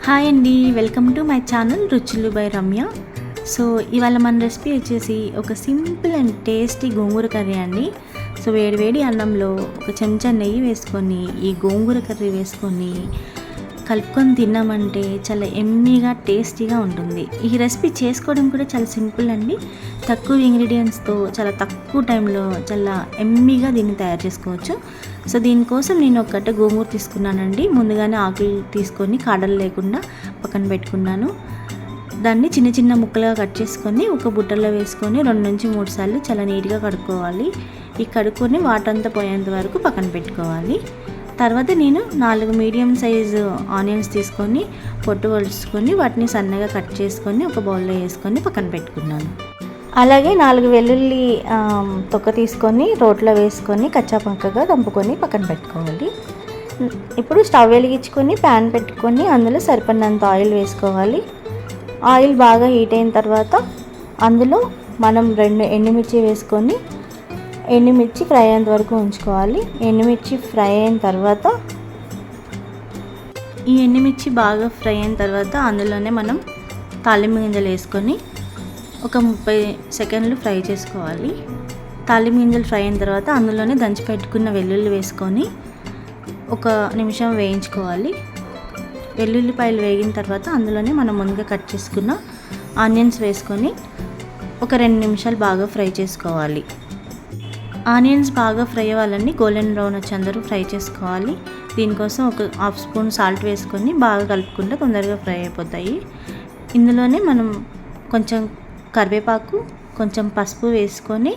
Hi అండి, welcome to my channel రుచులు by Ramya. So ఇవాళ మన రెసిపీ వచ్చేసి ఒక simple and tasty gongura curry అండి. సో వేడి అన్నంలో ఒక చెంచా నెయ్యి వేసుకొని ఈ గోంగూర కర్రీ వేసుకొని కలుపుకొని తిన్నామంటే చాలా ఎమ్మీగా టేస్టీగా ఉంటుంది. ఈ రెసిపీ చేసుకోవడం కూడా చాలా సింపుల్ అండి. తక్కువ ఇంగ్రీడియంట్స్తో చాలా తక్కువ టైంలో చాలా ఎమ్మీగా దీన్ని తయారు చేసుకోవచ్చు. సో దీనికోసం నేను ఒక గడ్డ గోంగూర తీసుకున్నానండి. ముందుగానే ఆకులు తీసుకొని కాడలు లేకుండా పక్కన పెట్టుకున్నాను. దాన్ని చిన్న చిన్న ముక్కలుగా కట్ చేసుకొని ఒక బుట్టలో వేసుకొని 2 నుంచి 3 సార్లు చాలా నీట్గా కడుక్కోవాలి. ఈ కడుక్కొని వాటర్ అంతా పోయేంత వరకు పక్కన పెట్టుకోవాలి. తర్వాత నేను 4 మీడియం సైజు ఆనియన్స్ తీసుకొని పొట్టు వలుచుకొని వాటిని సన్నగా కట్ చేసుకొని ఒక బౌల్లో వేసుకొని పక్కన పెట్టుకున్నాను. అలాగే 4 వెల్లుల్లి తొక్క తీసుకొని రోట్లో వేసుకొని కచ్చాపక్కగా దంపుకొని పక్కన పెట్టుకోవాలి. ఇప్పుడు స్టవ్ వెలిగించుకొని ప్యాన్ పెట్టుకొని అందులో సరిపడినంత ఆయిల్ వేసుకోవాలి. ఆయిల్ బాగా హీట్ అయిన తర్వాత అందులో మనం 2 ఎండుమిర్చి వేసుకొని ఎండుమిర్చి ఫ్రై అయ్యేంత వరకు ఉంచుకోవాలి. ఎండుమిర్చి ఫ్రై అయిన తర్వాత ఈ ఎండుమిర్చి బాగా ఫ్రై అయిన తర్వాత అందులోనే మనం తాలింపు గింజలు వేసుకొని ఒక 30 సెకండ్లు ఫ్రై చేసుకోవాలి. తాలింపు గింజలు ఫ్రై అయిన తర్వాత అందులోనే దంచి పెట్టుకున్న వెల్లుల్లి వేసుకొని 1 నిమిషం వేయించుకోవాలి. వెల్లుల్లిపాయలు వేగిన తర్వాత అందులోనే మనం ముందుగా కట్ చేసుకున్న ఆనియన్స్ వేసుకొని ఒక 2 నిమిషాలు బాగా ఫ్రై చేసుకోవాలి. ఆనియన్స్ బాగా ఫ్రై అవ్వాలండి. గోల్డెన్ బ్రౌన్ వచ్చేందరూ ఫ్రై చేసుకోవాలి. దీనికోసం ఒక 1/2 స్పూన్ సాల్ట్ వేసుకొని బాగా కలుపుకుంటే తొందరగా ఫ్రై అయిపోతాయి. ఇందులోనే మనం కొంచెం కరివేపాకు, కొంచెం పసుపు వేసుకొని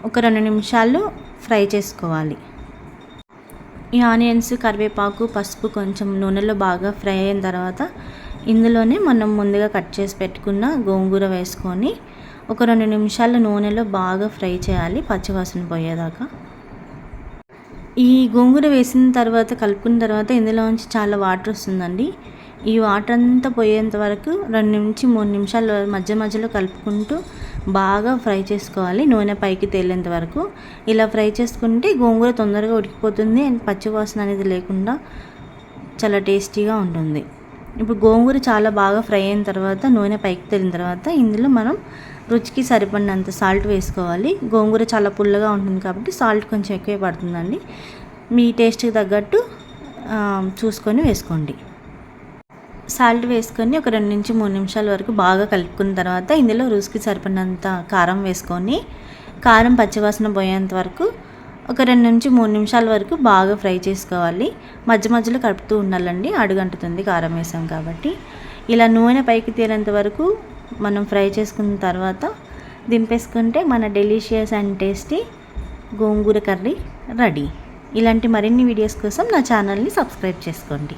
ఒక 2 నిమిషాలు ఫ్రై చేసుకోవాలి. ఈ ఆనియన్స్, కరివేపాకు, పసుపు కొంచెం నూనెలో బాగా ఫ్రై అయిన తర్వాత ఇందులోనే మనం ముందుగా కట్ చేసి పెట్టుకున్న గోంగూర వేసుకొని ఒక 2 నిమిషాలు నూనెలో బాగా ఫ్రై చేయాలి, పచ్చివాసన పోయేదాకా. ఈ గోంగూర వేసిన తర్వాత కలుపుకున్న తర్వాత ఇందులోంచి చాలా వాటర్ వస్తుందండి. ఈ వాటర్ అంతా పోయేంత వరకు 2 నుంచి 3 నిమిషాలు మధ్యలో కలుపుకుంటూ బాగా ఫ్రై చేసుకోవాలి, నూనె పైకి తేలేంత వరకు. ఇలా ఫ్రై చేసుకుంటే గోంగూర తొందరగా ఉడికిపోతుంది అండ్ పచ్చివాసన అనేది లేకుండా చాలా టేస్టీగా ఉంటుంది. ఇప్పుడు గోంగూర చాలా బాగా ఫ్రై అయిన తర్వాత నూనె పైకి తేలిన తర్వాత ఇందులో మనం రుచికి సరిపడినంత సాల్ట్ వేసుకోవాలి. గోంగూర చాలా పుల్లగా ఉంటుంది కాబట్టి సాల్ట్ కొంచెం ఎక్కువే పడుతుందండి. మీ టేస్ట్కి తగ్గట్టు చూసుకొని వేసుకోండి. సాల్ట్ వేసుకొని ఒక 2 నుంచి 3 నిమిషాల వరకు బాగా కలుపుకున్న తర్వాత ఇందులో రుచికి సరిపడినంత కారం వేసుకొని కారం పచ్చివాసన పోయేంత వరకు ఒక 2 నుంచి 3 నిమిషాల వరకు బాగా ఫ్రై చేసుకోవాలి. మధ్యలో కలుపుతూ ఉండాలండి, అడుగంటుతుంది కారం వేసాం కాబట్టి. ఇలా నూనె పైకి తేలేంత వరకు మనం ఫ్రై చేసుకున్న తర్వాత దింపేసుకుంటే మన delicious and tasty gongura curry ready. ఇలాంటి మరిన్ని వీడియోస్ కోసం నా ఛానల్ని సబ్స్క్రైబ్ చేసుకోండి.